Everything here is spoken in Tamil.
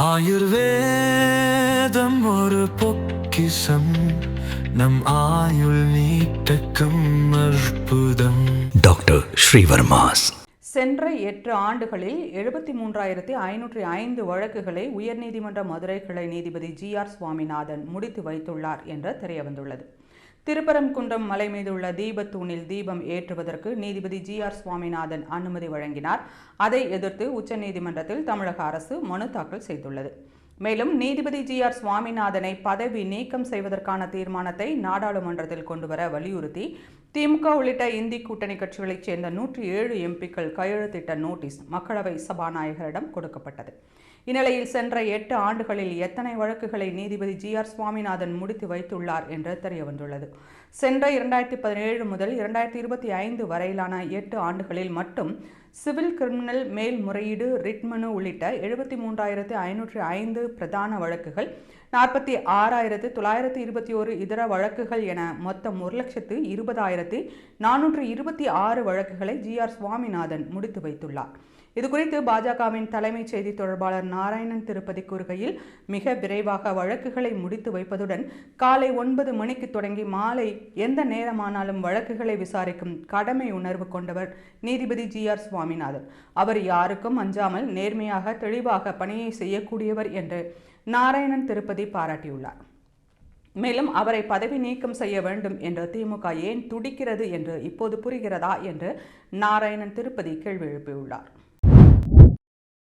ஆயுர்வேதம் ஒரு பொக்கிஷம், நம் ஆயுள் நீட்டக்கும் அற்புதம். டாக்டர் ஸ்ரீவர்மாஸ். சென்ற 8 ஆண்டுகளில் 73,505 வழக்குகளை உயர்நீதிமன்ற மதுரை கிளை நீதிபதி ஜி.ஆர். சுவாமிநாதன் முடித்து வைத்துள்ளார் என்று தெரியவந்துள்ளது. திருப்பரங்குன்றம் மலை மீதுள்ள தீபத்தூணில் தீபம் ஏற்றுவதற்கு நீதிபதி ஜி.ஆர். சுவாமிநாதன் அனுமதி வழங்கினார். அதை எதிர்த்து உச்சநீதிமன்றத்தில் தமிழக அரசு மனு தாக்கல் செய்துள்ளது. மேலும் நீதிபதி ஜி.ஆர். சுவாமிநாதனை பதவி நீக்கம் செய்வதற்கான தீர்மானத்தை நாடாளுமன்றத்தில் கொண்டுவர வலியுறுத்தி திமுக உள்ளிட்ட இந்தி கூட்டணி கட்சிகளைச் சேர்ந்த 107 எம்பிக்கள் கையெழுத்திட்ட நோட்டீஸ் மக்களவை சபாநாயகரிடம் கொடுக்கப்பட்டது. இந்நிலையில் சென்ற 8 ஆண்டுகளில் எத்தனை வழக்குகளை நீதிபதி ஜி.ஆர். சுவாமிநாதன் முடித்து வைத்துள்ளார் என்று தெரியவந்துள்ளது. சென்ற 2017 முதல் 2025 வரையிலான 8 ஆண்டுகளில் மட்டும் சிவில், கிரிமினல், மேல்முறையீடு, ரிட் மனு உள்ளிட்ட 73,505 பிரதான வழக்குகள், 46,921 இதர வழக்குகள் என மொத்தம் 1,20,426 வழக்குகளை ஜி.ஆர். சுவாமிநாதன் முடித்து வைத்துள்ளார். இதுகுறித்து பாஜகவின் தலைமை செய்தி தொடர்பாளர் நாராயணன் திருப்பதி கூறுகையில், மிக விரைவாக வழக்குகளை முடித்து வைப்பதுடன் காலை 9 மணிக்கு தொடங்கி மாலை எந்த நேரமானாலும் வழக்குகளை விசாரிக்கும் கடமை உணர்வு கொண்டவர் நீதிபதி ஜி.ஆர். சுவாமிநாதன். அவர் யாருக்கும் அஞ்சாமல் நேர்மையாக தெளிவாக பணியை செய்யக்கூடியவர் என்று நாராயணன் திருப்பதி பாராட்டியுள்ளார். மேலும் அவரை பதவி நீக்கம் செய்ய வேண்டும் என்று திமுக ஏன் துடிக்கிறது என்று இப்போது புரிகிறதா என்று நாராயணன் திருப்பதி கேள்வி எழுப்பியுள்ளார்.